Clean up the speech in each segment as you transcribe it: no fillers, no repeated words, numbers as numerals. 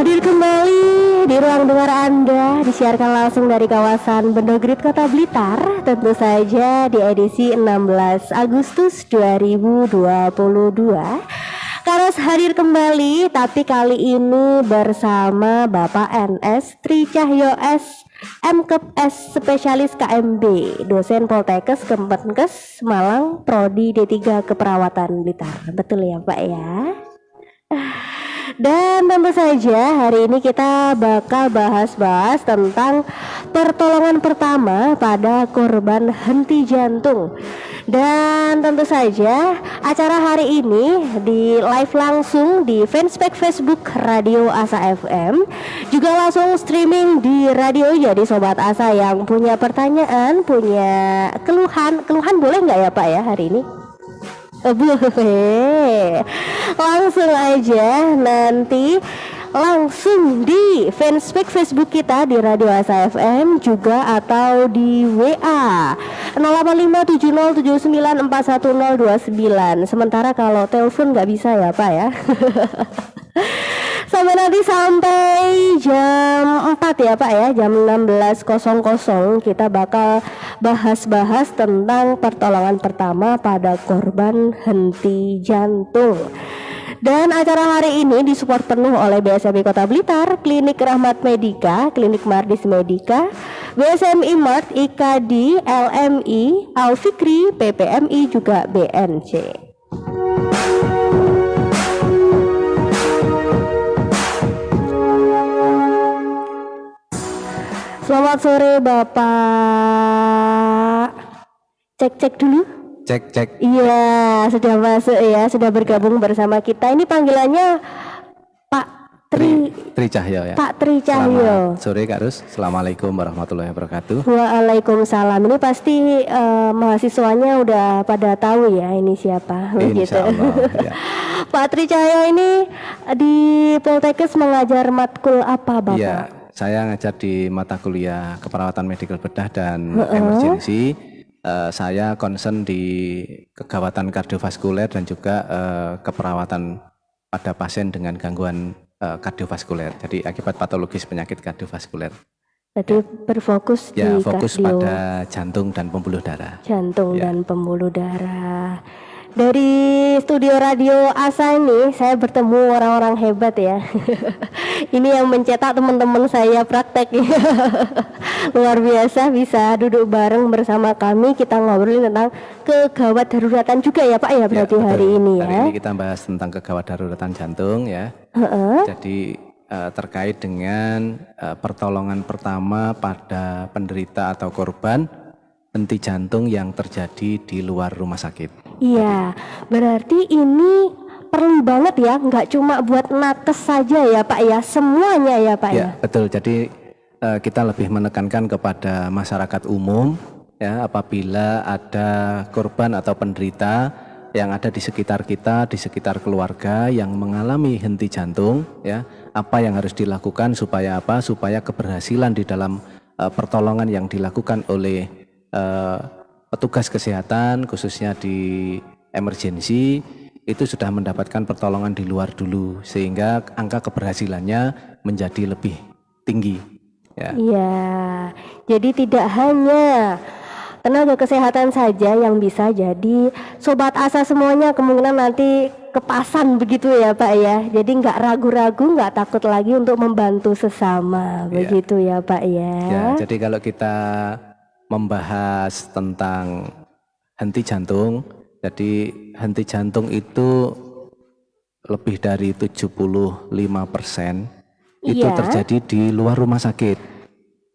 Hadir kembali di ruang dengar Anda, disiarkan langsung dari kawasan Bendogrit, Kota Blitar. Tentu saja di edisi 16 Agustus 2022. Karos hadir kembali, tapi kali ini bersama Bapak NS Tri Cahyo S, MKep S Spesialis KMB, dosen Poltekkes Kemenkes Malang, Prodi D3 Keperawatan Blitar. Betul ya Pak ya? Dan tentu saja hari ini kita bakal bahas-bahas tentang pertolongan pertama pada korban henti jantung. Dan tentu saja acara hari ini di live langsung di fanspage Facebook Radio Asa FM, juga langsung streaming di radio. Jadi Sobat Asa yang punya pertanyaan, punya keluhan boleh nggak ya Pak ya hari ini? Boleh, langsung aja nanti langsung di fanspage Facebook kita di Radio Asa FM juga, atau di WA 085707941029. Sementara kalau telepon nggak bisa ya Pak ya. Sampai jam 4 ya Pak ya, jam 16.00 kita bakal bahas-bahas tentang pertolongan pertama pada korban henti jantung. Dan acara hari ini disupport penuh oleh BSMI Kota Blitar, Klinik Rahmat Medika, Klinik Mardis Medika, BSMI Mart, IKD, LMI, Alfikri, PPMI, juga BNC. Selamat sore Bapak. Cek dulu. Cek. Iya, sudah masuk ya, sudah bergabung bersama kita. Ini panggilannya Pak Tri Cahyo ya. Pak Tri Cahyo. Selamat sore Kak Rus. Assalamualaikum warahmatullahi wabarakatuh. Waalaikumsalam. Ini pasti mahasiswanya udah pada tahu ya ini siapa. Insya Allah, ya. Pak Tri Cahyo ini di Poltekkes mengajar matkul apa Bapak? Iya, saya ngajar di mata kuliah keperawatan medikal bedah dan emergency. Saya concern di kegawatan kardiovaskuler dan juga keperawatan pada pasien dengan gangguan kardiovaskuler. Jadi akibat patologis penyakit kardiovaskuler. Jadi berfokus ya, di fokus kardio, pada jantung dan pembuluh darah. Jantung dan pembuluh darah. Dari studio Radio Asa ini saya bertemu orang-orang hebat ya. Ini yang mencetak teman-teman saya praktek. Luar biasa bisa duduk bareng bersama kami, kita ngobrolin tentang kegawat daruratan juga ya Pak ya berarti ya, hari ini ya. Hari ini kita bahas tentang kegawat daruratan jantung ya. Jadi terkait dengan pertolongan pertama pada penderita atau korban henti jantung yang terjadi di luar rumah sakit. Iya, berarti ini perlu banget ya, nggak cuma buat nakes saja ya Pak ya, semuanya ya Pak ya. Betul, jadi kita lebih menekankan kepada masyarakat umum ya, apabila ada korban atau penderita yang ada di sekitar kita, di sekitar keluarga yang mengalami henti jantung ya, apa yang harus dilakukan supaya apa? Supaya keberhasilan di dalam pertolongan yang dilakukan oleh petugas kesehatan khususnya di emergency itu sudah mendapatkan pertolongan di luar dulu sehingga angka keberhasilannya menjadi lebih tinggi ya. Iya, jadi tidak hanya tenaga kesehatan saja yang bisa, jadi Sobat Asa semuanya kemungkinan nanti kepasan begitu ya Pak ya. Jadi nggak ragu-ragu, nggak takut lagi untuk membantu sesama begitu ya Pak ya. Ya, jadi kalau kita membahas tentang henti jantung, jadi henti jantung itu lebih dari 75% itu terjadi di luar rumah sakit.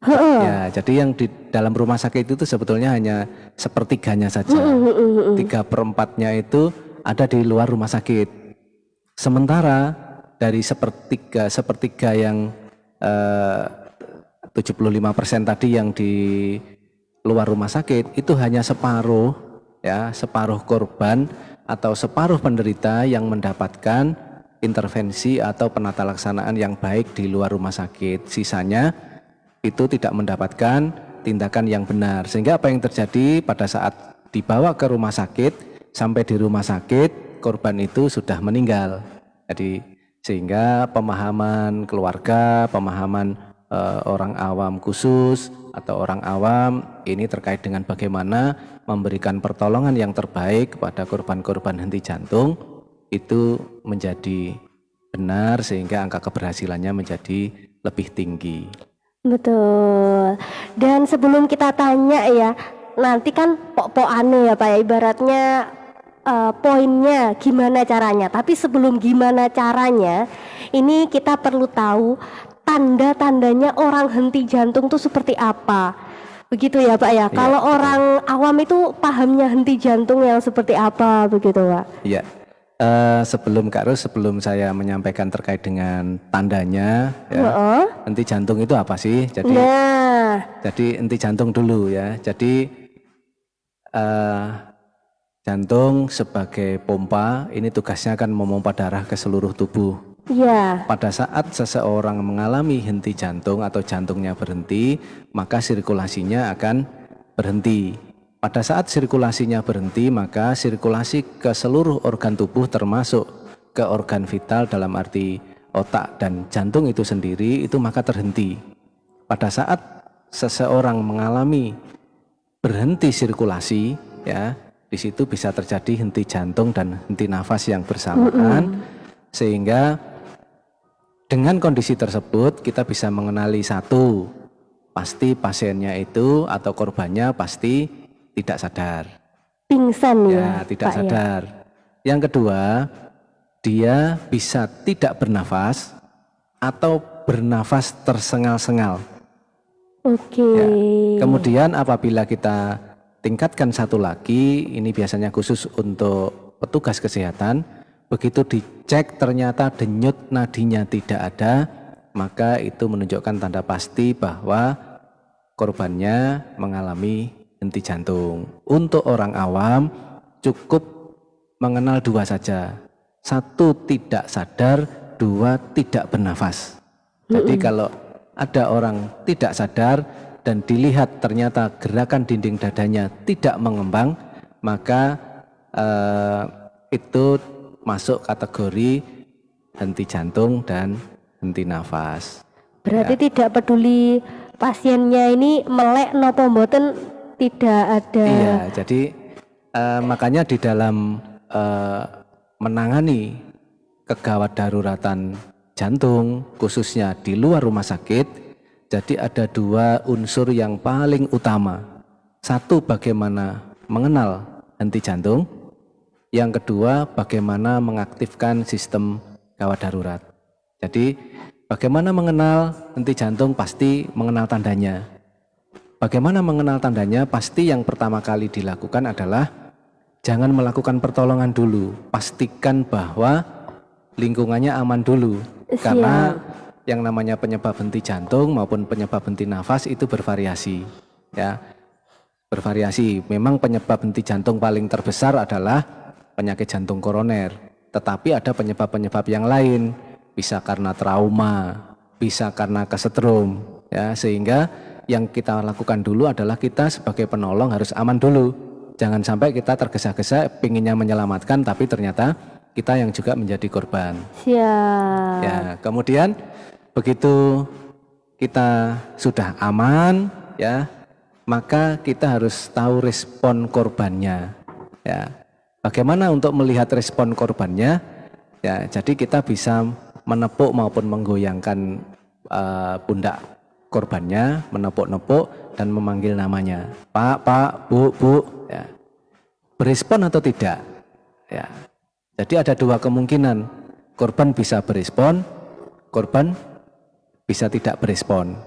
Ya, jadi yang di dalam rumah sakit itu sebetulnya hanya sepertiganya saja. 3/4-nya itu ada di luar rumah sakit. Sementara dari sepertiga yang 75% tadi yang di luar rumah sakit itu hanya separuh ya, separuh korban atau separuh penderita yang mendapatkan intervensi atau penata laksanaan yang baik di luar rumah sakit. Sisanya itu tidak mendapatkan tindakan yang benar. Sehingga apa yang terjadi pada saat dibawa ke rumah sakit, sampai di rumah sakit korban itu sudah meninggal. Jadi Sehingga pemahaman keluarga, pemahaman orang awam khusus atau orang awam ini terkait dengan bagaimana memberikan pertolongan yang terbaik kepada korban-korban henti jantung itu menjadi benar sehingga angka keberhasilannya menjadi lebih tinggi. Betul. Dan sebelum kita tanya ya, nanti kan pok-pokane ya Pak ya, ibaratnya poinnya gimana caranya. Tapi sebelum gimana caranya, ini kita perlu tahu tanda-tandanya orang henti jantung tuh seperti apa. Begitu ya Pak ya. Kalau orang awam itu pahamnya henti jantung yang seperti apa begitu Pak? Iya. Sebelum Kak Ros, sebelum saya menyampaikan terkait dengan tandanya, ya, henti jantung itu apa sih? Jadi henti jantung dulu ya. Jadi jantung sebagai pompa ini tugasnya akan memompa darah ke seluruh tubuh. Iya. Pada saat seseorang mengalami henti jantung atau jantungnya berhenti, maka sirkulasinya akan berhenti. Pada saat sirkulasinya berhenti, maka sirkulasi ke seluruh organ tubuh termasuk ke organ vital dalam arti otak dan jantung itu sendiri itu maka terhenti. Pada saat seseorang mengalami berhenti sirkulasi, ya, di situ bisa terjadi henti jantung dan henti nafas yang bersamaan, sehingga dengan kondisi tersebut kita bisa mengenali satu, pasti pasiennya itu atau korbannya pasti tidak sadar, pingsan ya, tidak Pak, sadar. Ya. Yang kedua, dia bisa tidak bernafas atau bernafas tersengal-sengal. Oke. Ya. Kemudian apabila kita tingkatkan satu lagi, ini biasanya khusus untuk petugas kesehatan, begitu dicek ternyata denyut nadinya tidak ada, maka itu menunjukkan tanda pasti bahwa korbannya mengalami henti jantung. Untuk orang awam cukup mengenal dua saja. Satu, tidak sadar. Dua, tidak bernafas. Jadi kalau ada orang tidak sadar dan dilihat ternyata gerakan dinding dadanya tidak mengembang, maka itu masuk kategori henti jantung dan henti nafas. Berarti tidak peduli pasiennya ini melek nopo mboten, tidak ada. Iya, jadi makanya di dalam menangani kegawat daruratan jantung khususnya di luar rumah sakit, jadi ada dua unsur yang paling utama. Satu, bagaimana mengenal henti jantung. Yang kedua, bagaimana mengaktifkan sistem gawat darurat. Jadi bagaimana mengenal henti jantung, pasti mengenal tandanya. Bagaimana mengenal tandanya? Pasti yang pertama kali dilakukan adalah jangan melakukan pertolongan dulu. Pastikan bahwa lingkungannya aman dulu. Karena yang namanya penyebab henti jantung maupun penyebab henti nafas itu bervariasi. Ya, bervariasi. Memang penyebab henti jantung paling terbesar adalah penyakit jantung koroner. Tetapi ada penyebab-penyebab yang lain. Bisa karena trauma, bisa karena kesetrum. Ya, sehingga yang kita lakukan dulu adalah kita sebagai penolong harus aman dulu. Jangan sampai kita tergesa-gesa pinginnya menyelamatkan tapi ternyata kita yang juga menjadi korban. Siap. Ya, kemudian begitu kita sudah aman, ya, maka kita harus tahu respon korbannya. Ya, bagaimana untuk melihat respon korbannya? Ya, jadi kita bisa menepuk maupun menggoyangkan pundak korbannya, menepuk-nepuk dan memanggil namanya, Pak, Pak, Bu, Bu, ya. Berespon atau tidak? Ya. Jadi ada dua kemungkinan, korban bisa berespon, korban bisa tidak berespon.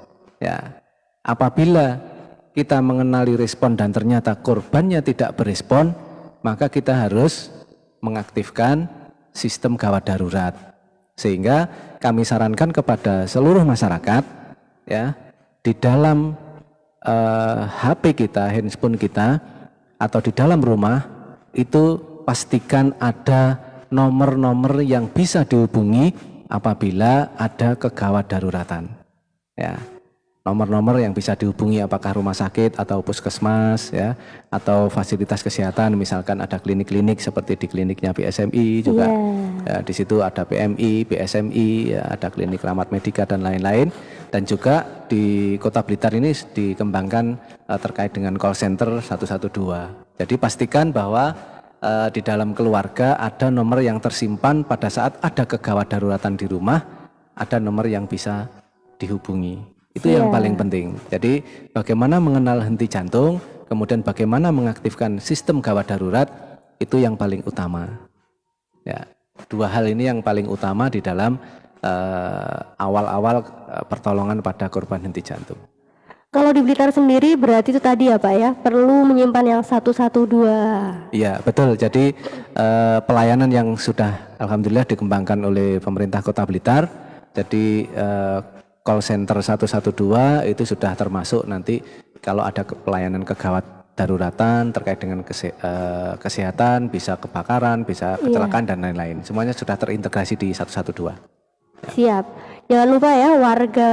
Ya. Apabila kita mengenali respon dan ternyata korbannya tidak berespon, maka kita harus mengaktifkan sistem gawat darurat. Sehingga kami sarankan kepada seluruh masyarakat, ya, di dalam HP kita, handphone kita, atau di dalam rumah itu pastikan ada nomor-nomor yang bisa dihubungi apabila ada kegawat daruratan. Ya, nomor-nomor yang bisa dihubungi, apakah rumah sakit atau puskesmas ya, atau fasilitas kesehatan, misalkan ada klinik-klinik seperti di kliniknya BSMI juga. Ya, di situ ada PMI, BSMI, ya, ada klinik Ramat Medika dan lain-lain. Dan juga di Kota Blitar ini dikembangkan terkait dengan call center 112. Jadi pastikan bahwa di dalam keluarga ada nomor yang tersimpan pada saat ada kegawat daruratan di rumah, ada nomor yang bisa dihubungi. Itu yang paling penting. Jadi bagaimana mengenal henti jantung, kemudian bagaimana mengaktifkan sistem gawat darurat, itu yang paling utama. Ya, dua hal ini yang paling utama di dalam awal-awal pertolongan pada korban henti jantung. Kalau di Blitar sendiri berarti itu tadi ya Pak ya, perlu menyimpan yang 112. Iya betul, jadi pelayanan yang sudah alhamdulillah dikembangkan oleh pemerintah Kota Blitar, jadi call center 112 itu sudah termasuk nanti kalau ada pelayanan kegawat daruratan terkait dengan kesehatan, bisa kebakaran, bisa kecelakaan dan lain-lain. Semuanya sudah terintegrasi di 112. Siap. Jangan lupa ya warga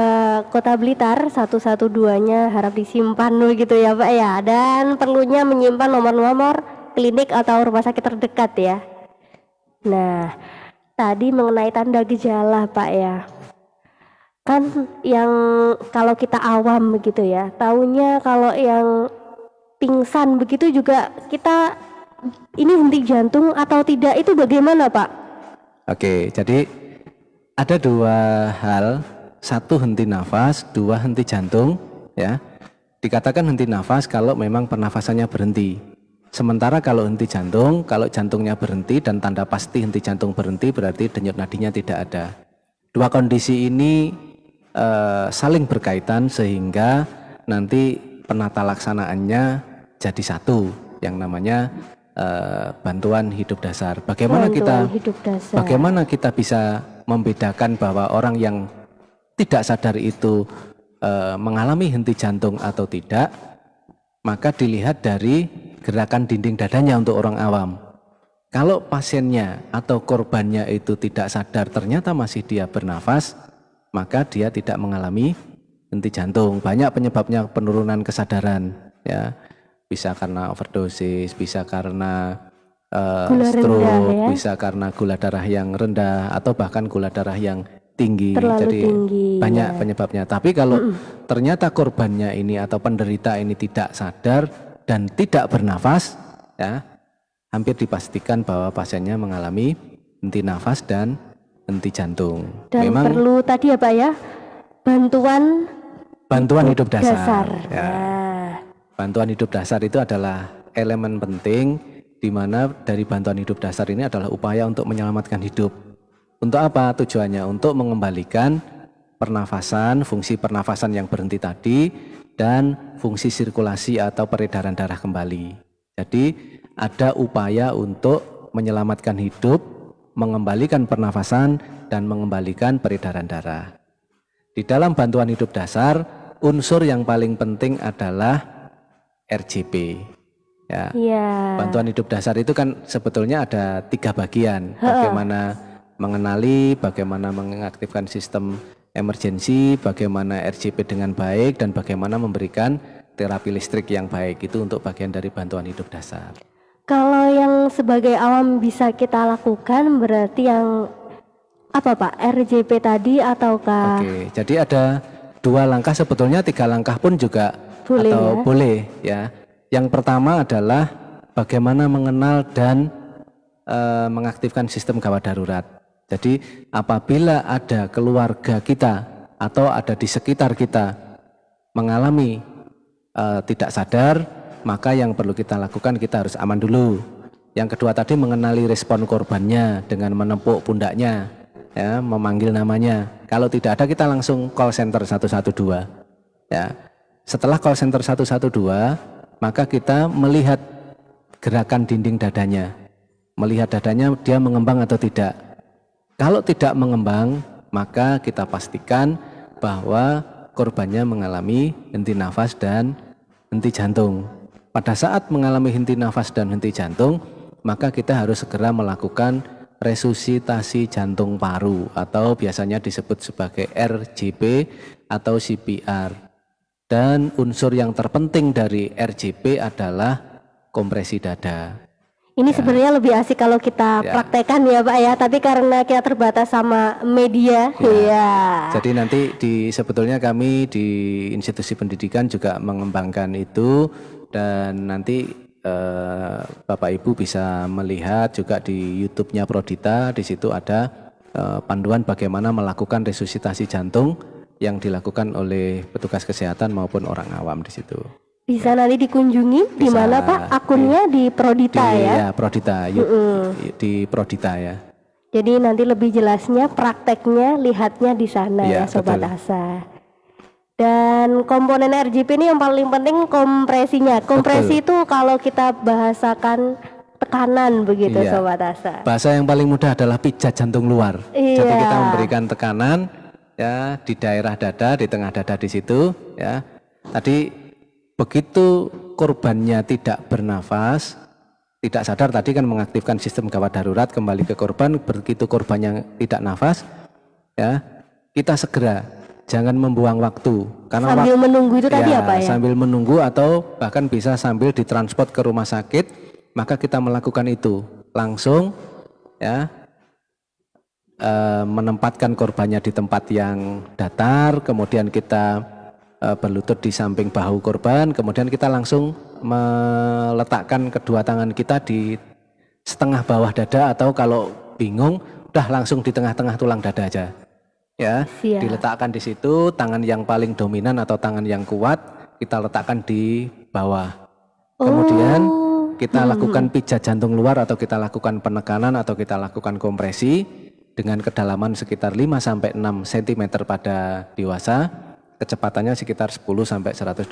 Kota Blitar 112-nya harap disimpan begitu ya Pak ya. Dan perlunya menyimpan nomor-nomor klinik atau rumah sakit terdekat ya. Nah, tadi mengenai tanda gejala Pak ya. Kan yang kalau kita awam begitu ya, taunya kalau yang pingsan begitu juga kita ini henti jantung atau tidak itu bagaimana Pak? Oke, jadi ada dua hal, satu henti nafas, dua henti jantung ya. Dikatakan henti nafas kalau memang pernafasannya berhenti. Sementara kalau henti jantung, kalau jantungnya berhenti dan tanda pasti henti jantung berhenti berarti denyut nadinya tidak ada. Dua kondisi ini saling berkaitan sehingga nanti penata laksanaannya jadi satu yang namanya bantuan hidup dasar. Bagaimana kita bisa membedakan bahwa orang yang tidak sadar itu mengalami henti jantung atau tidak, maka dilihat dari gerakan dinding dadanya untuk orang awam. Kalau pasiennya atau korbannya itu tidak sadar ternyata masih dia bernafas, maka dia tidak mengalami henti jantung. Banyak penyebabnya penurunan kesadaran ya. Bisa karena overdosis, bisa karena stroke, ya? Bisa karena gula darah yang rendah atau bahkan gula darah yang tinggi. Jadi banyak penyebabnya. Tapi kalau ternyata korbannya ini atau penderita ini tidak sadar dan tidak bernafas ya, hampir dipastikan bahwa pasiennya mengalami henti nafas dan henti jantung. Dan memang perlu tadi ya Pak ya, bantuan hidup dasar. Ya. Bantuan hidup dasar itu adalah elemen penting di mana dari bantuan hidup dasar ini adalah upaya untuk menyelamatkan hidup. Untuk apa tujuannya? Untuk mengembalikan pernafasan, fungsi pernafasan yang berhenti tadi dan fungsi sirkulasi atau peredaran darah kembali. Jadi ada upaya untuk menyelamatkan hidup, mengembalikan pernafasan dan mengembalikan peredaran darah. Di dalam bantuan hidup dasar, unsur yang paling penting adalah RJP. Ya. Bantuan hidup dasar itu kan sebetulnya ada 3 bagian. Bagaimana mengenali, bagaimana mengaktifkan sistem emergensi, bagaimana RJP dengan baik, dan bagaimana memberikan terapi listrik yang baik. Itu untuk bagian dari bantuan hidup dasar. Kalau yang sebagai awam bisa kita lakukan berarti yang apa Pak? RJP tadi ataukah? Oke, jadi ada 2 langkah, sebetulnya 3 langkah pun juga boleh, atau ya? Boleh ya. Yang pertama adalah bagaimana mengenal dan mengaktifkan sistem gawat darurat. Jadi apabila ada keluarga kita atau ada di sekitar kita mengalami tidak sadar, maka yang perlu kita lakukan kita harus aman dulu. Yang kedua tadi mengenali respon korbannya dengan menepuk pundaknya, ya, memanggil namanya. Kalau tidak ada kita langsung call center 112. Ya. Setelah call center 112, maka kita melihat gerakan dinding dadanya. Melihat dadanya dia mengembang atau tidak. Kalau tidak mengembang, maka kita pastikan bahwa korbannya mengalami henti nafas dan henti jantung. Pada saat mengalami henti nafas dan henti jantung, maka kita harus segera melakukan resusitasi jantung paru atau biasanya disebut sebagai RJP atau CPR. Dan unsur yang terpenting dari RJP adalah kompresi dada. Ini sebenarnya lebih asik kalau kita praktekkan ya Pak ya, tapi karena kita terbatas sama media, Jadi nanti sebetulnya kami di institusi pendidikan juga mengembangkan itu, dan nanti Bapak Ibu bisa melihat juga di YouTube-nya Prodita. Di situ ada panduan bagaimana melakukan resusitasi jantung yang dilakukan oleh petugas kesehatan maupun orang awam di situ. Bisa nanti dikunjungi di mana Pak? Akunnya di Prodita ya? Ya, Prodita, di Prodita ya. Jadi nanti lebih jelasnya prakteknya lihatnya di sana ya Sobat betul. Asa. Dan komponen RJP ini yang paling penting kompresinya. Kompresi itu kalau kita bahasakan tekanan begitu Sobat Asa. Bahasa yang paling mudah adalah pijat jantung luar. Jadi kita memberikan tekanan ya di daerah dada, di tengah dada di situ ya. Tadi begitu korbannya tidak bernafas, tidak sadar, tadi kan mengaktifkan sistem gawat darurat kembali ke korban. Begitu korbannya tidak nafas, ya kita segera, jangan membuang waktu. Karena sambil menunggu itu tadi apa ya? Sambil menunggu atau bahkan bisa sambil ditransport ke rumah sakit, maka kita melakukan itu langsung, ya menempatkan korbannya di tempat yang datar, kemudian kita berlutut di samping bahu korban, kemudian kita langsung meletakkan kedua tangan kita di setengah bawah dada, atau kalau bingung udah langsung di tengah-tengah tulang dada aja ya. Diletakkan di situ, tangan yang paling dominan atau tangan yang kuat kita letakkan di bawah, kemudian kita lakukan pijat jantung luar, atau kita lakukan penekanan, atau kita lakukan kompresi dengan kedalaman sekitar 5-6 cm pada dewasa. Kecepatannya sekitar 10-120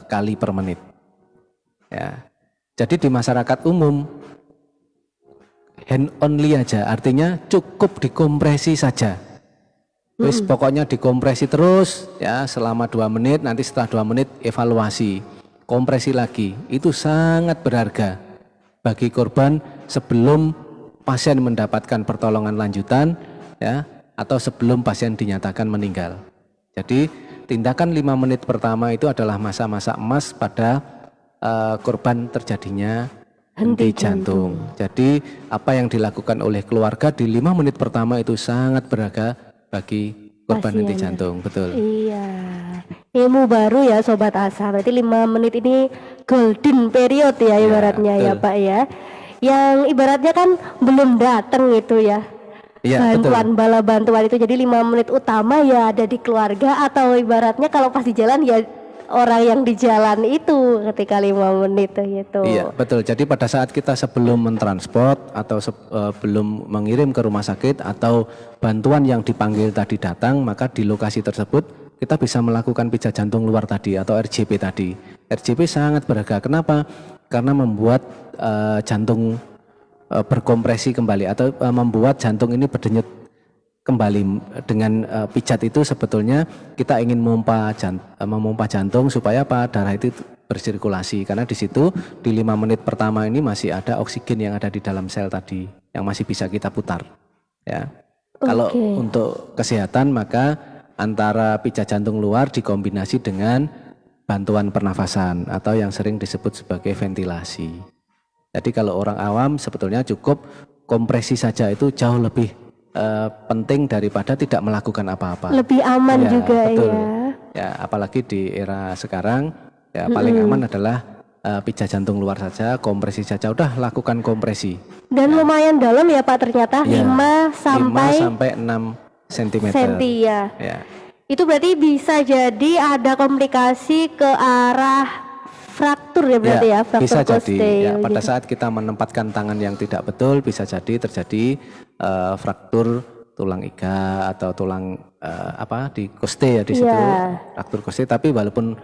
kali per menit. Ya. Jadi di masyarakat umum hand only aja, artinya cukup dikompresi saja. Terus pokoknya dikompresi terus ya selama 2 menit, nanti setelah 2 menit evaluasi, kompresi lagi. Itu sangat berharga bagi korban sebelum pasien mendapatkan pertolongan lanjutan ya, atau sebelum pasien dinyatakan meninggal. Jadi tindakan 5 menit pertama itu adalah masa-masa emas pada korban terjadinya henti jantung. Jadi apa yang dilakukan oleh keluarga di 5 menit pertama itu sangat berharga bagi korban henti jantung. Betul. Iya. Ilmu baru ya Sobat Asa. Berarti 5 menit ini golden period ya ibaratnya ya Pak ya. Yang ibaratnya kan belum datang itu ya. Bantuan bala bantuan itu, jadi 5 menit utama ya ada di keluarga, atau ibaratnya kalau pas di jalan ya orang yang di jalan itu ketika 5 menit gitu. Iya betul. Jadi pada saat kita sebelum mentransport atau sebelum mengirim ke rumah sakit atau bantuan yang dipanggil tadi datang, maka di lokasi tersebut kita bisa melakukan pijat jantung luar tadi atau RJP tadi. RJP sangat berharga. Kenapa? Karena membuat jantung berkompresi kembali, atau membuat jantung ini berdenyut kembali. Dengan pijat itu sebetulnya kita ingin memompa jantung supaya darah itu bersirkulasi, karena di situ di 5 menit pertama ini masih ada oksigen yang ada di dalam sel tadi yang masih bisa kita putar ya. Kalau untuk kesehatan maka antara pijat jantung luar dikombinasi dengan bantuan pernafasan atau yang sering disebut sebagai ventilasi. Jadi kalau orang awam sebetulnya cukup kompresi saja, itu jauh lebih penting daripada tidak melakukan apa-apa. Lebih aman juga betul. ya. Ya, apalagi di era sekarang ya paling aman adalah pijat jantung luar saja, kompresi saja, udah lakukan kompresi. Dan lumayan dalam ya Pak ternyata, 5 sampai 6 cm. Ya. Itu berarti bisa jadi ada komplikasi ke arah fraktur ya berarti ya, fraktur bisa koste. Jadi ya, pada saat kita menempatkan tangan yang tidak betul bisa jadi terjadi fraktur tulang iga atau tulang di koste ya di situ, fraktur koste. Tapi walaupun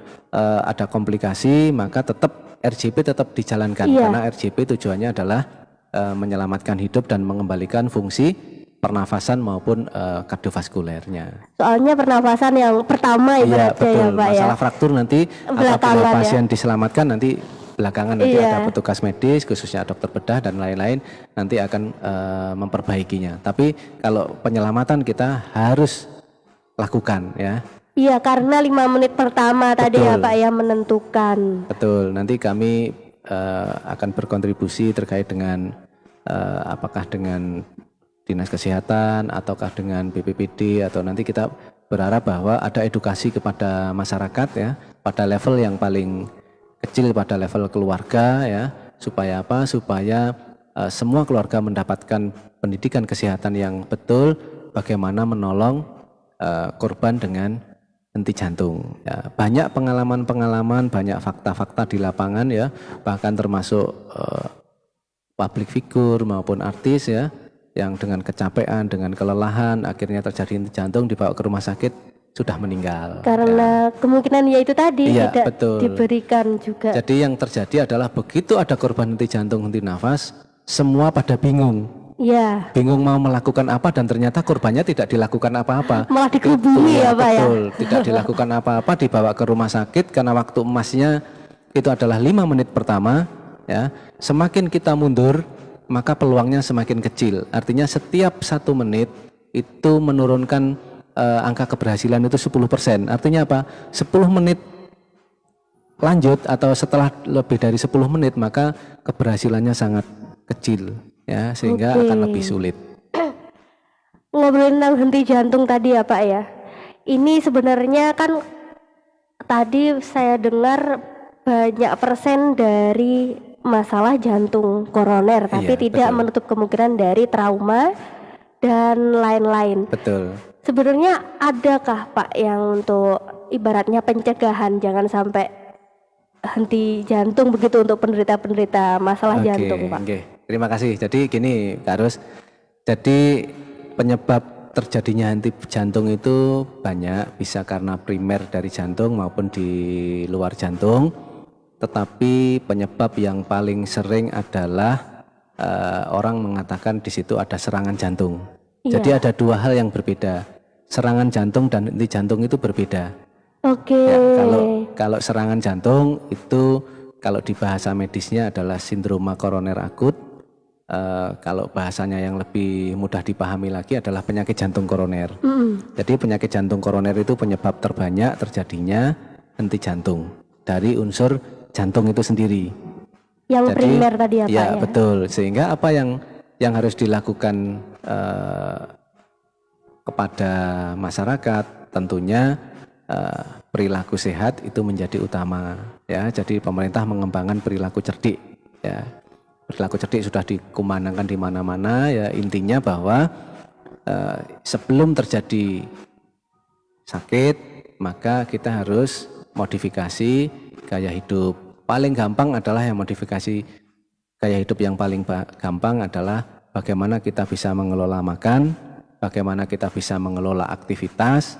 ada komplikasi maka tetap RJP tetap dijalankan karena RJP tujuannya adalah menyelamatkan hidup dan mengembalikan fungsi pernafasan maupun kardiovaskulernya. Soalnya pernafasan yang pertama ibaratnya ya Pak ya. Masalah fraktur nanti apabila pasien diselamatkan nanti belakangan nanti ada petugas medis khususnya dokter bedah dan lain-lain nanti akan memperbaikinya. Tapi kalau penyelamatan kita harus lakukan ya. Iya, karena 5 menit pertama tadi ya Betul. Pak ya menentukan. Betul, nanti kami akan berkontribusi terkait dengan apakah dengan Dinas Kesehatan ataukah dengan BPPD, atau nanti kita berharap bahwa ada edukasi kepada masyarakat ya pada level yang paling kecil, pada level keluarga ya, supaya apa? Supaya semua keluarga mendapatkan pendidikan kesehatan yang betul, bagaimana menolong korban dengan henti jantung. Ya, banyak pengalaman-pengalaman, banyak fakta-fakta di lapangan ya, bahkan termasuk public figure maupun artis ya, yang dengan kecapean, dengan kelelahan, akhirnya terjadi henti jantung, dibawa ke rumah sakit sudah meninggal. Karena kemungkinan ya itu tadi Iya, tidak betul. diberikan juga. Jadi yang terjadi adalah begitu ada korban henti jantung, henti nafas, semua pada bingung. Iya, Bingung mau melakukan apa, dan ternyata korbannya tidak dilakukan apa-apa. malah dikerubungi ya Pak ya. Betul, tidak dilakukan apa-apa, dibawa ke rumah sakit karena waktu emasnya itu adalah 5 menit pertama ya. Semakin kita mundur, maka peluangnya semakin kecil. Artinya setiap 1 menit itu menurunkan angka keberhasilan itu 10%. Artinya apa? 10 menit lanjut atau setelah lebih dari 10 menit maka keberhasilannya sangat kecil ya, sehingga Oke. akan lebih sulit. Ngobrolin tentang henti jantung tadi ya Pak ya. Ini sebenarnya kan tadi saya dengar banyak persen dari masalah jantung koroner, tapi Iya, tidak betul. menutup kemungkinan dari trauma dan lain-lain. Betul. Sebenarnya adakah Pak yang untuk ibaratnya pencegahan jangan sampai henti jantung begitu untuk penderita-penderita masalah jantung Pak? Oke. Terima kasih. Jadi gini, Kak Ros. Jadi penyebab terjadinya henti jantung itu banyak, bisa karena primer dari jantung maupun di luar jantung. Tetapi penyebab yang paling sering adalah orang mengatakan di situ ada serangan jantung. Iya. Jadi ada 2 hal yang berbeda. Serangan jantung dan henti jantung itu berbeda. Oke. Ya, kalau serangan jantung itu kalau di bahasa medisnya adalah sindroma koroner akut. Kalau bahasanya yang lebih mudah dipahami lagi adalah penyakit jantung koroner. Jadi penyakit jantung koroner itu penyebab terbanyak terjadinya henti jantung dari unsur jantung itu sendiri. Yang Jadi, primer tadi ya Pak ya? Betul. Sehingga apa yang harus dilakukan kepada masyarakat tentunya perilaku sehat itu menjadi utama ya. Jadi pemerintah mengembangkan perilaku cerdik ya. Perilaku cerdik sudah dikumandangkan di mana-mana ya. Intinya bahwa sebelum terjadi sakit maka kita harus modifikasi gaya hidup. Paling gampang adalah yang modifikasi gaya hidup yang paling gampang adalah bagaimana kita bisa mengelola makan, bagaimana kita bisa mengelola aktivitas,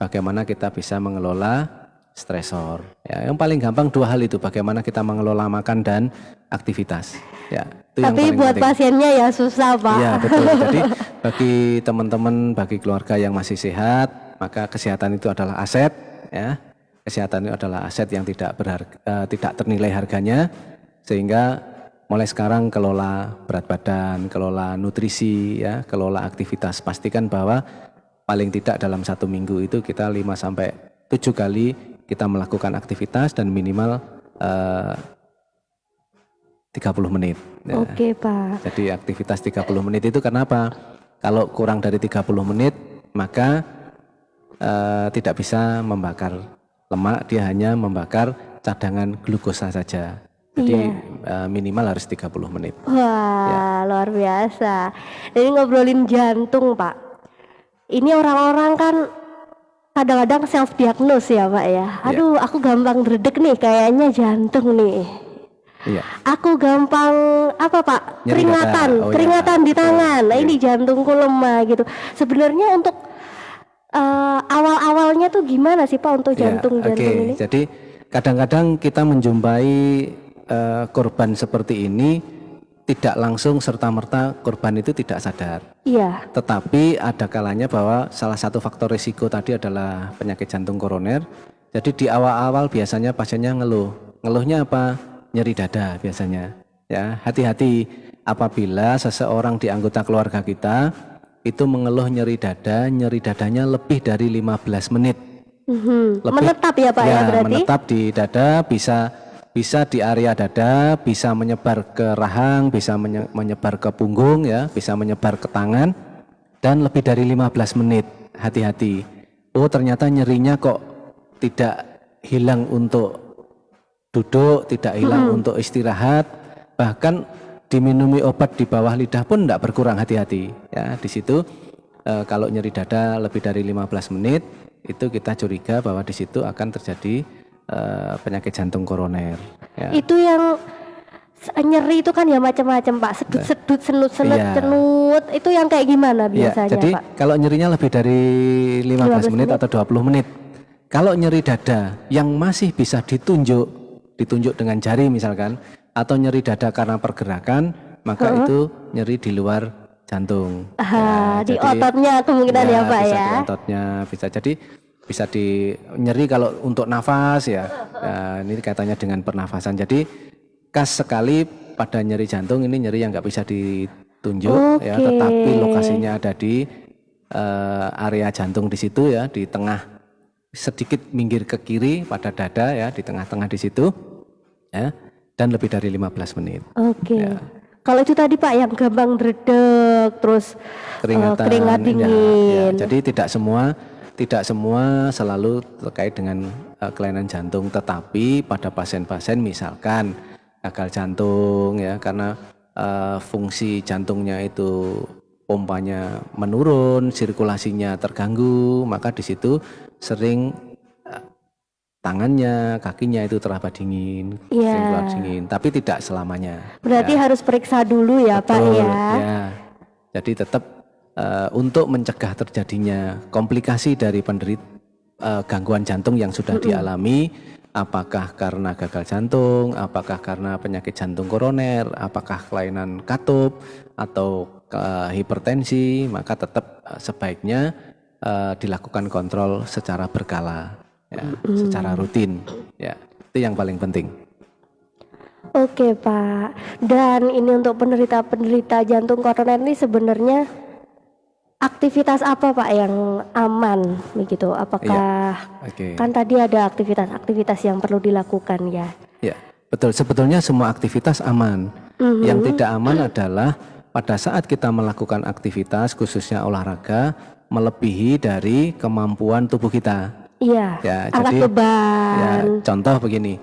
bagaimana kita bisa mengelola stresor. Ya, yang paling gampang 2 hal itu, bagaimana kita mengelola makan dan aktivitas. Ya, itu yang Tapi paling buat penting. pasiennya ya susah Pak. Iya betul. Jadi bagi teman-teman, bagi keluarga yang masih sehat, maka kesehatan itu adalah aset. Ya, kesehatan itu adalah aset yang tidak tidak ternilai harganya. Sehingga mulai sekarang kelola berat badan, kelola nutrisi, ya, kelola aktivitas. Pastikan bahwa paling tidak dalam 1 minggu itu kita 5-7 kali kita melakukan aktivitas dan minimal 30 menit. Ya. Oke Pak. Jadi aktivitas 30 menit itu kenapa? Kalau kurang dari 30 menit maka tidak bisa membakar lemak, dia hanya membakar cadangan glukosa saja. Jadi minimal harus 30 menit. Wah, luar biasa. Jadi ngobrolin jantung Pak. Ini orang-orang kan kadang-kadang self diagnose ya Pak ya. Aduh, aku gampang dredeg nih, kayaknya jantung nih. Iya. Aku gampang apa Pak? Nyeri Keringatan, dada. Oh, keringatan iya. di tangan. Nah, Iya. ini jantungku lemah gitu. Sebenarnya untuk awal-awalnya tuh gimana sih Pak untuk jantung-jantung Oke. ini? Jadi kadang-kadang kita menjumpai korban seperti ini tidak langsung serta-merta korban itu tidak sadar. Iya. Tetapi ada kalanya bahwa salah satu faktor risiko tadi adalah penyakit jantung koroner. Jadi di awal-awal biasanya pasiennya ngeluh. Ngeluhnya apa? Nyeri dada biasanya. Ya, hati-hati apabila seseorang di anggota keluarga kita itu mengeluh nyeri dada, nyeri dadanya lebih dari 15 menit. Menetap ya Pak ya berarti? menetap di dada, bisa di area dada, bisa menyebar ke rahang, bisa menyebar ke punggung ya, bisa menyebar ke tangan, dan lebih dari 15 menit. Hati-hati. Oh ternyata nyerinya kok tidak hilang untuk duduk, tidak hilang untuk istirahat, bahkan diminumi obat di bawah lidah pun tidak berkurang. Hati-hati ya. Di situ kalau nyeri dada lebih dari 15 menit itu kita curiga bahwa di situ akan terjadi penyakit jantung koroner ya. Itu yang nyeri itu kan ya macam-macam Pak, sedut-sedut, senut-senut, cenut, itu yang kayak gimana biasanya jadi, Pak? kalau nyerinya lebih dari 15 menit atau 20 menit, kalau nyeri dada yang masih bisa ditunjuk dengan jari misalkan, atau nyeri dada karena pergerakan, maka itu nyeri di luar jantung. Di ototnya kemungkinan ya Pak bisa ya? di ototnya, bisa di nyeri kalau untuk nafas ya. Ini kaitannya dengan pernafasan. Jadi khas sekali pada nyeri jantung, ini nyeri yang nggak bisa ditunjuk ya, tetapi lokasinya ada di area jantung di situ ya, di tengah, sedikit minggir ke kiri pada dada ya, di tengah-tengah di situ ya, dan lebih dari 15 menit. Ya. Kalau itu tadi Pak yang gampang dredeg terus keringat dingin. Ya. Jadi tidak semua selalu terkait dengan kelainan jantung, tetapi pada pasien-pasien misalkan gagal jantung ya, karena fungsi jantungnya itu pompanya menurun, sirkulasinya terganggu, maka di situ sering tangannya, kakinya itu teraba dingin, sering keluar dingin, tapi tidak selamanya. Berarti harus periksa dulu ya Pak ya. Ya. Jadi tetap untuk mencegah terjadinya komplikasi dari gangguan jantung yang sudah dialami, apakah karena gagal jantung, apakah karena penyakit jantung koroner, apakah kelainan katup atau hipertensi, maka tetap sebaiknya dilakukan kontrol secara berkala ya, secara rutin ya. Itu yang paling penting. Oke Pak. Dan ini untuk penderita jantung koroner ini sebenarnya aktivitas apa Pak yang aman begitu? Apakah kan tadi ada aktivitas yang perlu dilakukan ya? Ya, betul. Sebetulnya semua aktivitas aman. Yang tidak aman adalah pada saat kita melakukan aktivitas, khususnya olahraga, melebihi dari kemampuan tubuh kita. Iya. Ya, angkat beban. Ya, contoh begini.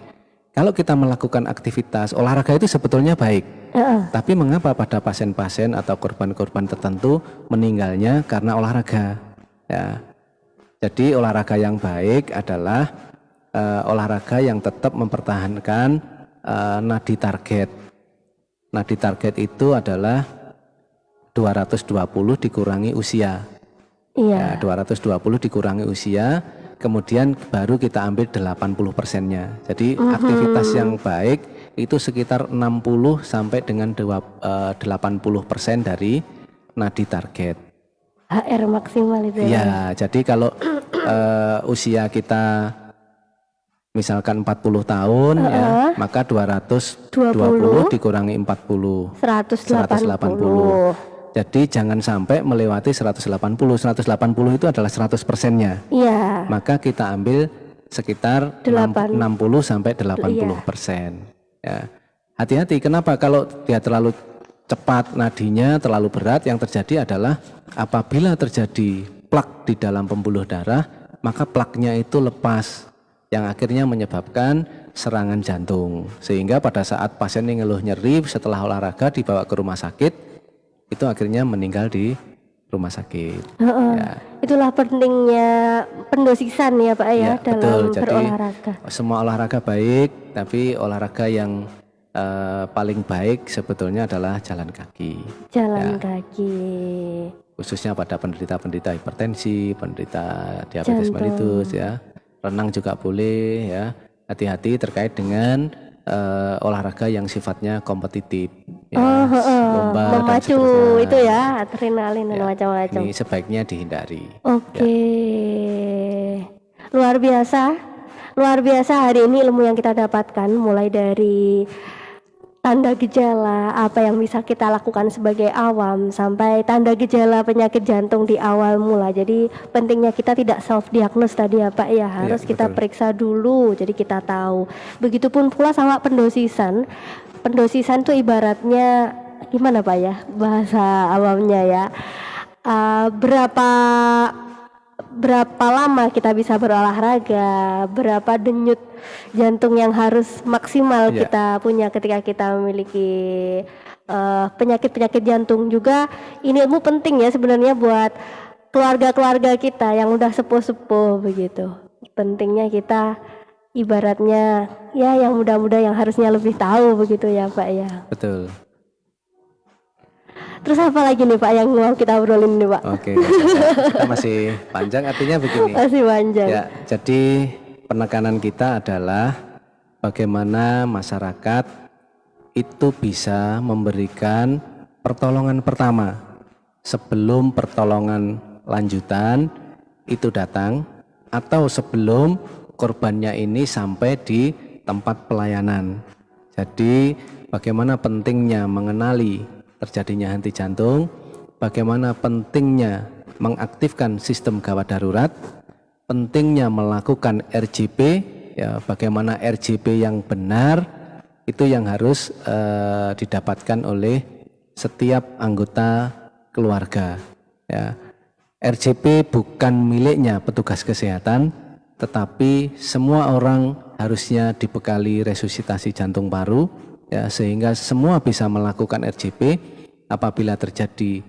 Kalau kita melakukan aktivitas olahraga itu sebetulnya baik. Tapi mengapa pada pasien-pasien atau korban-korban tertentu meninggalnya karena olahraga? Ya. Jadi olahraga yang baik adalah olahraga yang tetap mempertahankan nadi target. Nadi target itu adalah 220 dikurangi usia. Iya. Ya, 220 dikurangi usia, kemudian baru kita ambil 80%-nya. Jadi aktivitas yang baik itu sekitar 60 sampai dengan 80% dari nadi target. HR maksimal itu ya? Ya, jadi kalau usia kita misalkan 40 tahun ya, maka 220 dikurangi 40, 180. Jadi jangan sampai melewati 180. 180 itu adalah 100%-nya. Iya. Maka kita ambil sekitar 60 sampai 80%. Ya. Hati-hati, kenapa? Kalau dia terlalu cepat nadinya, terlalu berat, yang terjadi adalah apabila terjadi plak di dalam pembuluh darah, maka plaknya itu lepas, yang akhirnya menyebabkan serangan jantung. Sehingga pada saat pasien ini ngeluh nyeri setelah olahraga dibawa ke rumah sakit, itu akhirnya meninggal di rumah sakit. Ya. Itulah pentingnya pendosisan ya Pak ya, dalam berolahraga. Jadi, semua olahraga baik, tapi olahraga yang paling baik sebetulnya adalah jalan kaki. Jalan kaki. Khususnya pada penderita hipertensi, penderita diabetes mellitus ya. Renang juga boleh ya. Hati-hati terkait dengan olahraga yang sifatnya kompetitif ya, lomba memacu itu ya, adrenalin dan macam-macam. Ini sebaiknya dihindari. Luar biasa hari ini ilmu yang kita dapatkan, mulai dari tanda gejala apa yang bisa kita lakukan sebagai awam sampai tanda gejala penyakit jantung di awal mula. Jadi pentingnya kita tidak self diagnose tadi ya Pak ya, harus kita betul. periksa dulu jadi kita tahu. Begitupun pula sama pendosisan. Pendosisan tuh ibaratnya gimana Pak ya bahasa awamnya ya. Berapa lama kita bisa berolahraga, berapa denyut jantung yang harus maksimal kita punya ketika kita memiliki penyakit-penyakit jantung juga. Ini ilmu penting ya sebenarnya buat keluarga-keluarga kita yang udah sepuh-sepuh begitu. Pentingnya kita ibaratnya ya yang muda-muda yang harusnya lebih tahu begitu ya Pak ya. Betul. Terus apa lagi nih Pak yang mau kita obrolin nih Pak? Oke, kita masih panjang, artinya begini. Masih panjang. Ya, jadi penekanan kita adalah bagaimana masyarakat itu bisa memberikan pertolongan pertama sebelum pertolongan lanjutan itu datang atau sebelum korbannya ini sampai di tempat pelayanan. Jadi bagaimana pentingnya mengenali terjadinya henti jantung, bagaimana pentingnya mengaktifkan sistem gawat darurat, pentingnya melakukan RJP, ya, bagaimana RJP yang benar itu yang harus didapatkan oleh setiap anggota keluarga. Ya. RJP bukan miliknya petugas kesehatan, tetapi semua orang harusnya dibekali resusitasi jantung paru. Ya, sehingga semua bisa melakukan RJP. Apabila terjadi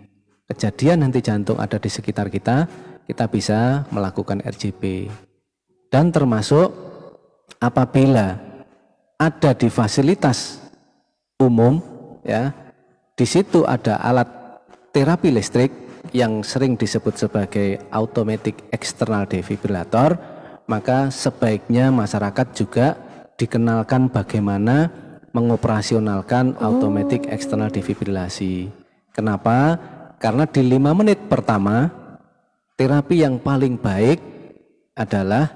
kejadian henti jantung ada di sekitar kita, kita bisa melakukan RJP. Dan termasuk apabila ada di fasilitas umum, ya, di situ ada alat terapi listrik yang sering disebut sebagai automatic external defibrillator, maka sebaiknya masyarakat juga dikenalkan bagaimana mengoperasionalkan automatic external defibrilasi. Kenapa? Karena di 5 menit pertama terapi yang paling baik adalah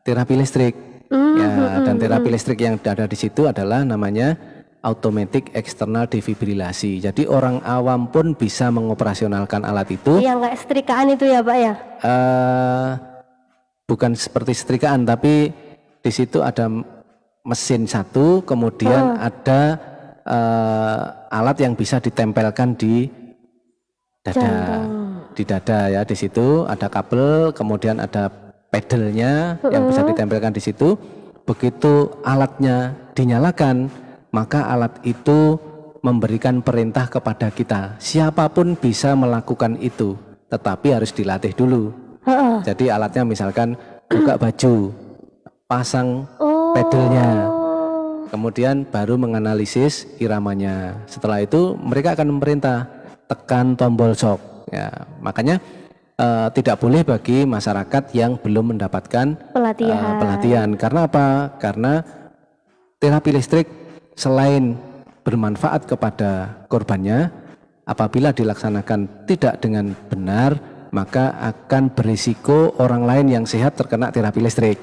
terapi listrik. Ya, dan terapi listrik yang ada di situ adalah namanya automatic external defibrilasi. Jadi orang awam pun bisa mengoperasionalkan alat itu. Yang kayak setrikaan itu ya Pak ya? Bukan seperti setrikaan, tapi di situ ada mesin satu, kemudian ada alat yang bisa ditempelkan di dada, di dada ya. Di situ ada kabel, kemudian ada pedalnya yang bisa ditempelkan di situ. Begitu alatnya dinyalakan, maka alat itu memberikan perintah kepada kita. Siapapun bisa melakukan itu, tetapi harus dilatih dulu. Jadi alatnya misalkan buka baju, pasang pedalnya, kemudian baru menganalisis iramanya. Setelah itu mereka akan memerintah tekan tombol shock. Ya, makanya tidak boleh bagi masyarakat yang belum mendapatkan pelatihan. Karena apa? Karena terapi listrik selain bermanfaat kepada korbannya, apabila dilaksanakan tidak dengan benar, maka akan berisiko orang lain yang sehat terkena terapi listrik.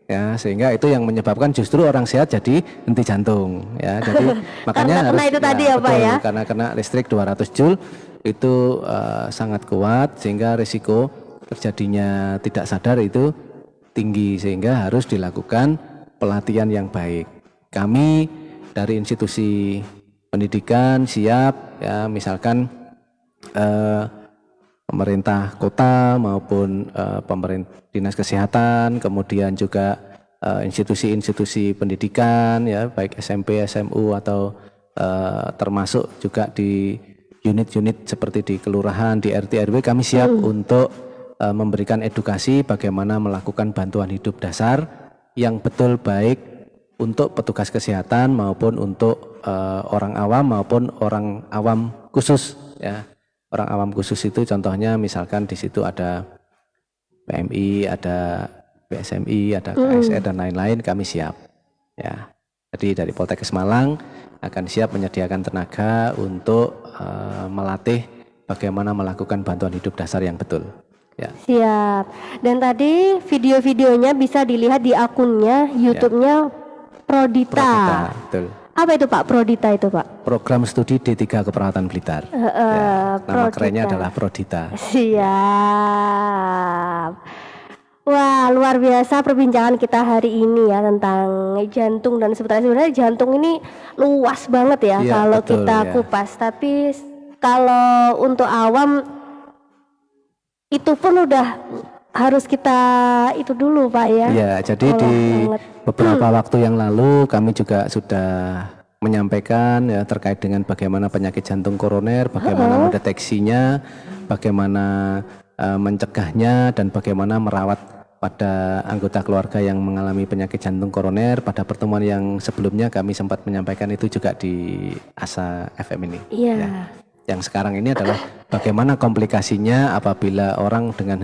Ya, sehingga itu yang menyebabkan justru orang sehat jadi henti jantung. Ya, jadi makanya harus itu tadi ya Pak ya. Karena kena listrik 200 Joule itu sangat kuat, sehingga risiko terjadinya tidak sadar itu tinggi, sehingga harus dilakukan pelatihan yang baik. Kami dari institusi pendidikan siap, ya, misalkan pemerintah kota maupun pemerintah dinas kesehatan, kemudian juga institusi-institusi pendidikan, ya, baik SMP, SMU atau termasuk juga di unit-unit seperti di kelurahan, di RT RW, kami siap untuk memberikan edukasi bagaimana melakukan bantuan hidup dasar yang betul, baik untuk petugas kesehatan maupun untuk orang awam maupun orang awam khusus, ya. Orang awam khusus itu contohnya misalkan di situ ada PMI, ada PSMI, ada KSR dan lain-lain, kami siap. Ya. Jadi dari Poltekkes Malang akan siap menyediakan tenaga untuk melatih bagaimana melakukan bantuan hidup dasar yang betul. Ya. Siap. Dan tadi video-videonya bisa dilihat di akunnya YouTube-nya Prodita. Betul. Apa itu Pak Prodita itu Pak? Program studi D3 Keperawatan Blitar. Ya, nama kerennya adalah Prodita. Siap. Wah, luar biasa perbincangan kita hari ini ya tentang jantung dan seputar. Sebenarnya jantung ini luas banget ya Iya, kalau betul, kita ya. kupas. Tapi kalau untuk awam itu pun udah harus kita itu dulu Pak ya. Ya, jadi Olah di banget. beberapa waktu yang lalu kami juga sudah menyampaikan ya terkait dengan bagaimana penyakit jantung koroner, bagaimana mendeteksinya, bagaimana mencegahnya, dan bagaimana merawat pada anggota keluarga yang mengalami penyakit jantung koroner. Pada pertemuan yang sebelumnya kami sempat menyampaikan itu juga di ASA FM ini. Iya. Ya. Yang sekarang ini adalah bagaimana komplikasinya apabila orang dengan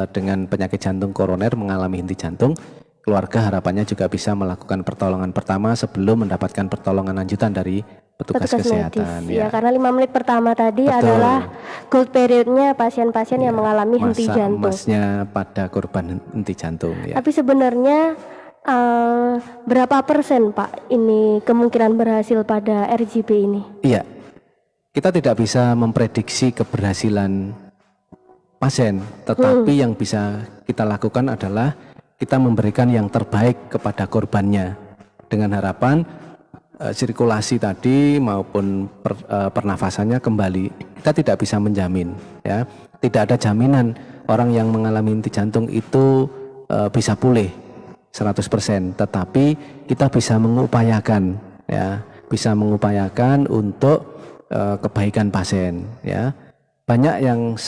dengan penyakit jantung koroner mengalami henti jantung. Keluarga harapannya juga bisa melakukan pertolongan pertama sebelum mendapatkan pertolongan lanjutan dari petugas kesehatan. Ya, karena 5 menit pertama tadi Betul. adalah gold periodnya pasien-pasien yang mengalami henti Masa jantung. emasnya pada korban henti jantung. Ya. Tapi sebenarnya berapa persen Pak ini kemungkinan berhasil pada RJP ini? Iya, kita tidak bisa memprediksi keberhasilan pasien, tetapi yang bisa kita lakukan adalah kita memberikan yang terbaik kepada korbannya dengan harapan sirkulasi tadi maupun pernafasannya kembali. Kita tidak bisa menjamin, ya, tidak ada jaminan orang yang mengalami henti jantung itu bisa pulih 100%, tetapi kita bisa mengupayakan, ya, bisa mengupayakan untuk kebaikan pasien, ya. Banyak yang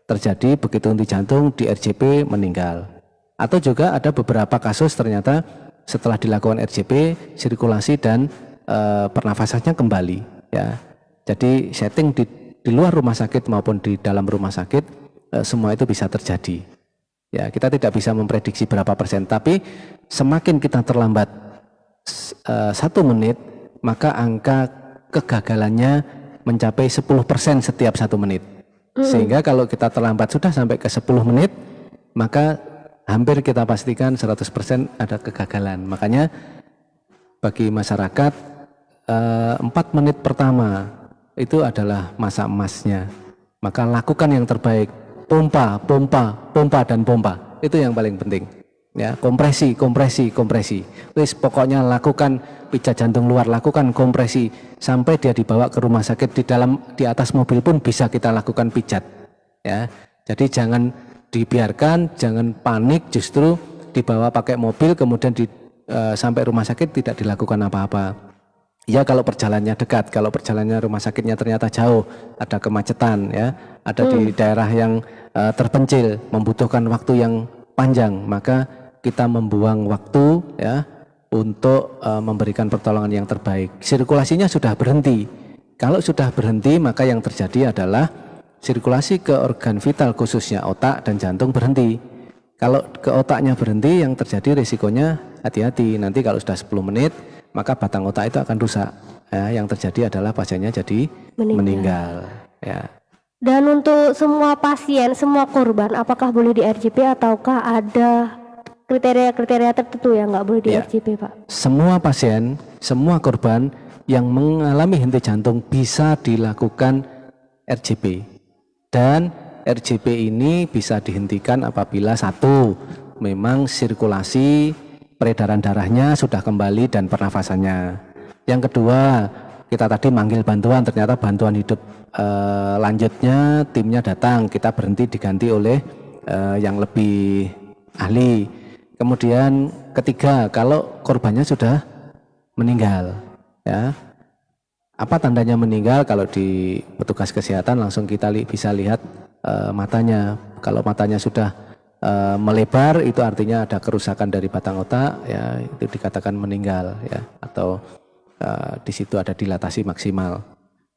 terjadi begitu henti jantung di RJP meninggal, atau juga ada beberapa kasus ternyata setelah dilakukan RJP sirkulasi dan pernafasannya kembali, ya. Jadi setting di luar rumah sakit maupun di dalam rumah sakit semua itu bisa terjadi. Ya, kita tidak bisa memprediksi berapa persen, tapi semakin kita terlambat 1 menit, maka angka kegagalannya mencapai 10% setiap 1 menit. Sehingga kalau kita terlambat sudah sampai ke 10 menit, maka hampir kita pastikan 100% ada kegagalan. Makanya bagi masyarakat 4 menit pertama itu adalah masa emasnya. Maka lakukan yang terbaik, pompa, dan pompa. Itu yang paling penting. Ya, kompresi. Wis pokoknya lakukan pijat jantung luar, lakukan kompresi sampai dia dibawa ke rumah sakit, di atas mobil pun bisa kita lakukan pijat. Ya. Jadi jangan dibiarkan, jangan panik, justru dibawa pakai mobil kemudian sampai rumah sakit tidak dilakukan apa-apa. Ya, kalau perjalanannya dekat, kalau perjalanannya rumah sakitnya ternyata jauh, ada kemacetan, ya, ada di daerah yang terpencil, membutuhkan waktu yang panjang, maka kita membuang waktu, ya, untuk memberikan pertolongan yang terbaik. Sirkulasinya sudah berhenti. Kalau sudah berhenti, maka yang terjadi adalah sirkulasi ke organ vital khususnya otak dan jantung berhenti. Kalau ke otaknya berhenti, yang terjadi risikonya hati-hati. Nanti kalau sudah 10 menit, maka batang otak itu akan rusak. Ya, yang terjadi adalah pasiennya jadi meninggal. Ya. Dan untuk semua pasien, semua korban, apakah boleh di RJP ataukah ada kriteria-kriteria tertentu yang nggak boleh di RJP, Pak? Semua pasien, semua korban yang mengalami henti jantung bisa dilakukan RJP. Dan RJP ini bisa dihentikan apabila 1, memang sirkulasi peredaran darahnya sudah kembali dan pernafasannya. Yang kedua, kita tadi manggil bantuan, ternyata bantuan hidup lanjutnya timnya datang, kita berhenti diganti oleh yang lebih ahli. Kemudian ketiga, kalau korbannya sudah meninggal, ya, apa tandanya meninggal? Kalau di petugas kesehatan langsung kita bisa lihat matanya. Kalau matanya sudah melebar, itu artinya ada kerusakan dari batang otak, ya, itu dikatakan meninggal, ya, atau di situ ada dilatasi maksimal.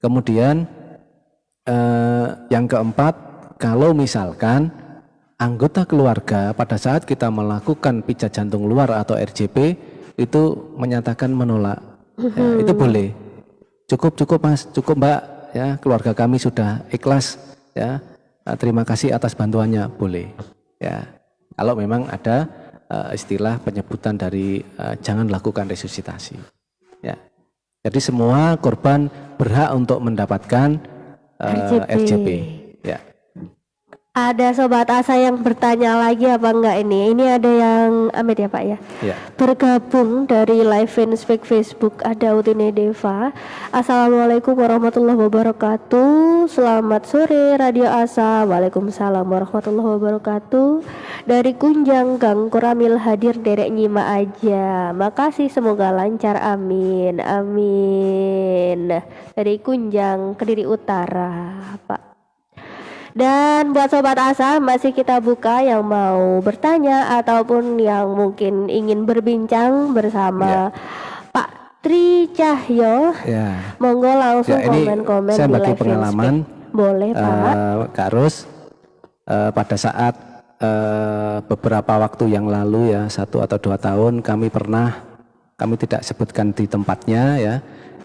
Kemudian yang keempat, kalau misalkan anggota keluarga pada saat kita melakukan pijat jantung luar atau RJP itu menyatakan menolak, ya, itu boleh. Cukup Mas, cukup Mbak, ya, keluarga kami sudah ikhlas, ya, terima kasih atas bantuannya, boleh, ya. Kalau memang ada istilah penyebutan dari jangan lakukan resusitasi. Ya. Jadi semua korban berhak untuk mendapatkan RJP. Ya. Ada Sobat Asa yang bertanya lagi apa enggak ini? Ini ada yang Amit ya Pak ya? Ya. Bergabung dari live fanspage Facebook ada Utine Deva. Assalamualaikum warahmatullahi wabarakatuh. Selamat sore Radio Asa. Waalaikumsalam warahmatullahi wabarakatuh. Dari Kunjang Gang Koramil hadir derek nyimak aja. Makasih semoga lancar amin. Amin. Dari Kunjang Kediri Utara Pak. Dan buat Sobat Asa masih kita buka yang mau bertanya ataupun yang mungkin ingin berbincang bersama Pak Tri Cahyo. Monggo langsung komen-komen saya di bagi live pengalaman. Boleh Pak. Kak Ros, pada saat beberapa waktu yang lalu ya 1 atau 2 tahun kami tidak sebutkan di tempatnya ya,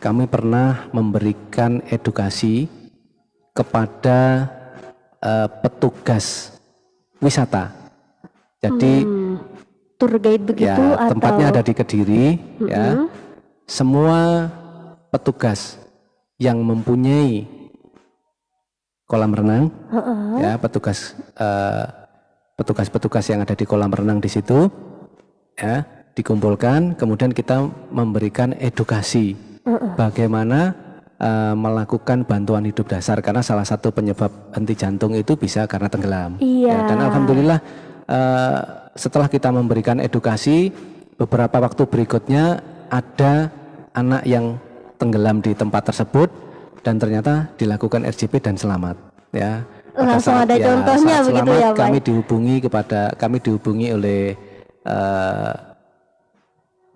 kami pernah memberikan edukasi kepada petugas wisata. Jadi tour guide begitu ya, atau tempatnya ada di Kediri ya. Semua petugas yang mempunyai kolam renang ya, petugas yang ada di kolam renang di situ ya, dikumpulkan, kemudian kita memberikan edukasi bagaimana melakukan bantuan hidup dasar, karena salah satu penyebab henti jantung itu bisa karena tenggelam. Iya. Ya, dan alhamdulillah setelah kita memberikan edukasi, beberapa waktu berikutnya ada anak yang tenggelam di tempat tersebut dan ternyata dilakukan RJP dan selamat. Ya. Langsung ada contohnya saat begitu selamat, ya Pak. kami dihubungi oleh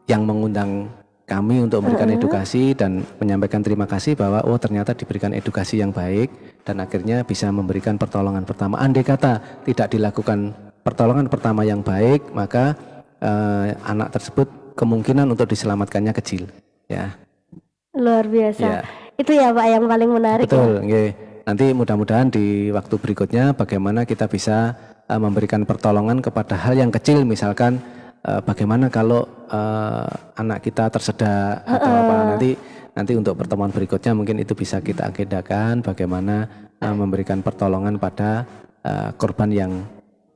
yang mengundang kami untuk memberikan edukasi dan menyampaikan terima kasih bahwa ternyata diberikan edukasi yang baik dan akhirnya bisa memberikan pertolongan pertama. Andai kata tidak dilakukan pertolongan pertama yang baik, maka anak tersebut kemungkinan untuk diselamatkannya kecil. Ya. Luar biasa. Ya. Itu ya Pak yang paling menarik. Betul. Ya. Nanti mudah-mudahan di waktu berikutnya bagaimana kita bisa memberikan pertolongan kepada hal yang kecil, misalkan bagaimana kalau anak kita tersedak atau apa, nanti untuk pertemuan berikutnya mungkin itu bisa kita agendakan bagaimana memberikan pertolongan pada korban yang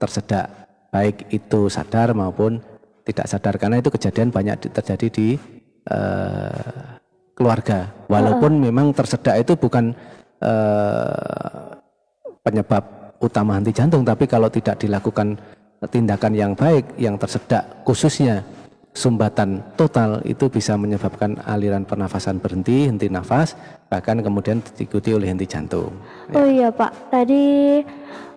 tersedak, baik itu sadar maupun tidak sadar, karena itu kejadian banyak terjadi di keluarga. Walaupun memang tersedak itu bukan penyebab utama henti jantung, tapi kalau tidak dilakukan tindakan yang baik, yang tersedak khususnya sumbatan total, itu bisa menyebabkan aliran pernafasan berhenti, henti nafas, bahkan kemudian diikuti oleh henti jantung. Oh iya Pak,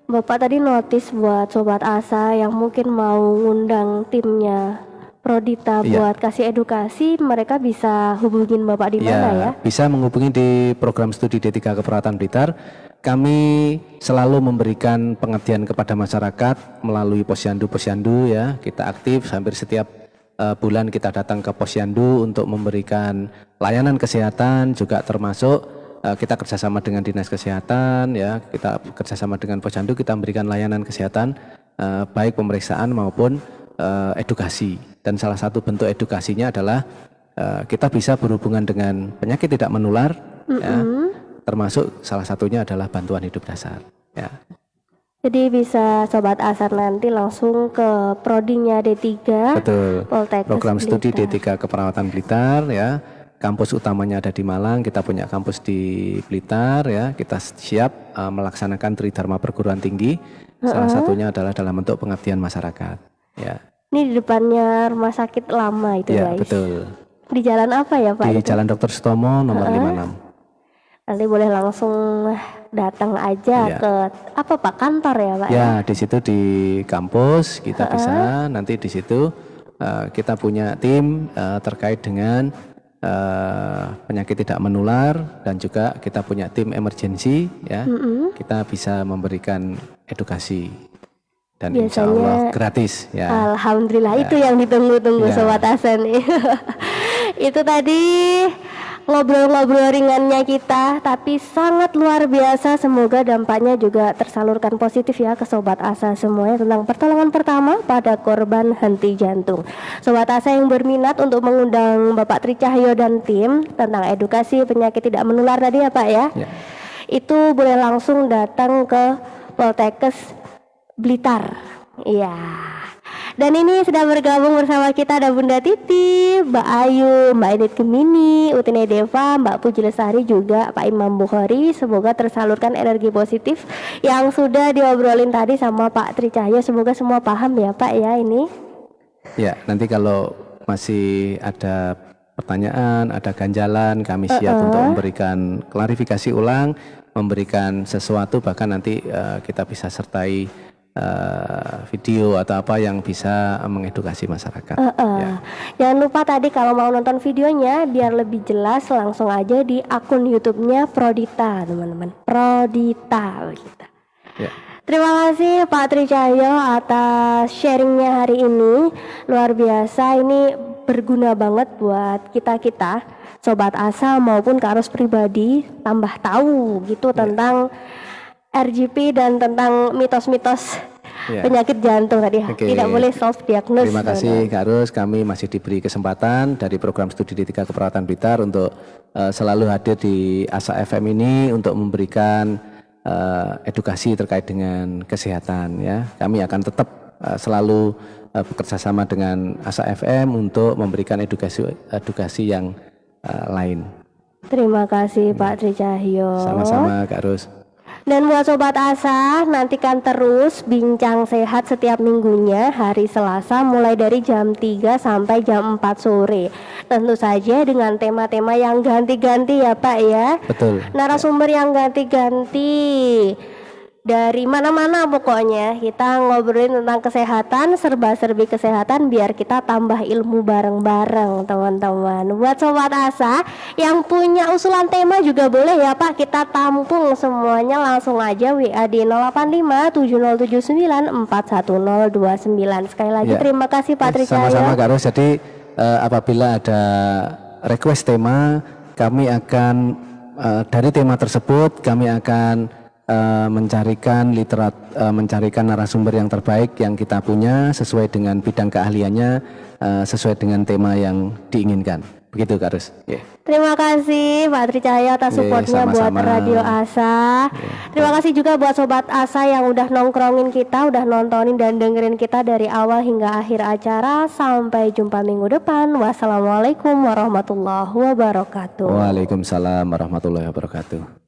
Bapak tadi notis buat Sobat Asa yang mungkin mau ngundang timnya Prodita buat kasih edukasi, mereka bisa hubungin Bapak di mana ya? Bisa menghubungi di program studi D3 Keperawatan Blitar. Kami selalu memberikan pengabdian kepada masyarakat melalui posyandu ya. Kita aktif hampir setiap bulan kita datang ke posyandu untuk memberikan layanan kesehatan, juga termasuk kita kerjasama dengan dinas kesehatan ya. Kita kerjasama dengan posyandu, kita memberikan layanan kesehatan baik pemeriksaan maupun edukasi. Dan salah satu bentuk edukasinya adalah kita bisa berhubungan dengan penyakit tidak menular ya. Termasuk salah satunya adalah bantuan hidup dasar. Ya. Jadi bisa Sobat Asar nanti langsung ke prodinya D3. Betul. Poltekkes Program studi Blitar. D3 Keperawatan Blitar ya. Kampus utamanya ada di Malang, kita punya kampus di Blitar ya. Kita siap melaksanakan Tridharma Perguruan Tinggi. Salah satunya adalah dalam bentuk pengabdian masyarakat. Ya. Ini di depannya rumah sakit lama itu Ya, guys. betul. Di jalan apa ya Pak? Di Jalan Dr. Sutomo nomor 56. Nanti boleh langsung datang aja ke apa Pak, kantor ya Pak? Ya, di situ di kampus kita bisa nanti di situ kita punya tim terkait dengan penyakit tidak menular, dan juga kita punya tim emergency ya. Kita bisa memberikan edukasi dan insya Allah gratis ya. Alhamdulillah itu yang ditunggu-tunggu Sobat Hasan. Itu tadi ngobrol-ngobrol ringannya kita, tapi sangat luar biasa. Semoga dampaknya juga tersalurkan positif ya ke Sobat Asa semuanya tentang pertolongan pertama pada korban henti jantung. Sobat Asa yang berminat untuk mengundang Bapak Tri Cahyo dan tim tentang edukasi penyakit tidak menular tadi ya Pak ya, itu boleh langsung datang ke Poltekkes Blitar. Iya. Dan ini sudah bergabung bersama kita ada Bunda Titi, Mbak Ayu, Mbak Edith Gemini, Utine Deva, Mbak Puji Lestari juga Pak Imam Bukhari. Semoga tersalurkan energi positif yang sudah diobrolin tadi sama Pak Tri Cahyo. Semoga semua paham ya Pak ya ini. Ya, nanti kalau masih ada pertanyaan, ada ganjalan, kami siap untuk memberikan klarifikasi ulang, memberikan sesuatu, bahkan nanti kita bisa sertai video atau apa yang bisa mengedukasi masyarakat. Ya. Jangan lupa tadi kalau mau nonton videonya biar lebih jelas langsung aja di akun YouTube-nya Prodita teman-teman. Prodita gitu. Ya. Terima kasih Pak Tri Cahyo atas sharingnya hari ini. Luar biasa, ini berguna banget buat kita-kita Sobat Asa maupun Kak Ros pribadi tambah tahu gitu tentang RGP dan tentang mitos-mitos penyakit jantung tadi. Tidak boleh self diagnose. Terima kasih Kak Ros, kami masih diberi kesempatan dari program studi D3 Keperawatan Blitar untuk selalu hadir di Asa FM ini untuk memberikan edukasi terkait dengan kesehatan ya. Kami akan tetap selalu bekerja sama dengan Asa FM untuk memberikan edukasi yang lain. Terima kasih Pak Tri Cahyo. Sama-sama Kak Ros. Dan buat Sobat Asa, nantikan terus Bincang Sehat setiap minggunya hari Selasa mulai dari jam 3 sampai jam 4 sore. Tentu saja dengan tema-tema yang ganti-ganti ya Pak ya. Betul. Narasumber yang ganti-ganti. Dari mana-mana pokoknya kita ngobrolin tentang kesehatan, serba-serbi kesehatan biar kita tambah ilmu bareng-bareng teman-teman. Buat Sobat Asa yang punya usulan tema juga boleh ya Pak, kita tampung semuanya langsung aja WA di 085 7079 41029. Sekali lagi terima kasih Pak Tri Cahyo. Sama-sama Kak Ros. Jadi apabila ada request tema, kami akan dari tema tersebut kami akan mencarikan mencarikan narasumber yang terbaik yang kita punya sesuai dengan bidang keahliannya, sesuai dengan tema yang diinginkan. Begitu Kak Ros. Terima kasih Pak Tri Cahyo atas supportnya buat Radio Asa. Terima kasih juga buat Sobat Asa yang udah nongkrongin kita, udah nontonin dan dengerin kita dari awal hingga akhir acara. Sampai jumpa minggu depan. Wassalamualaikum warahmatullahi wabarakatuh. Waalaikumsalam warahmatullahi wabarakatuh.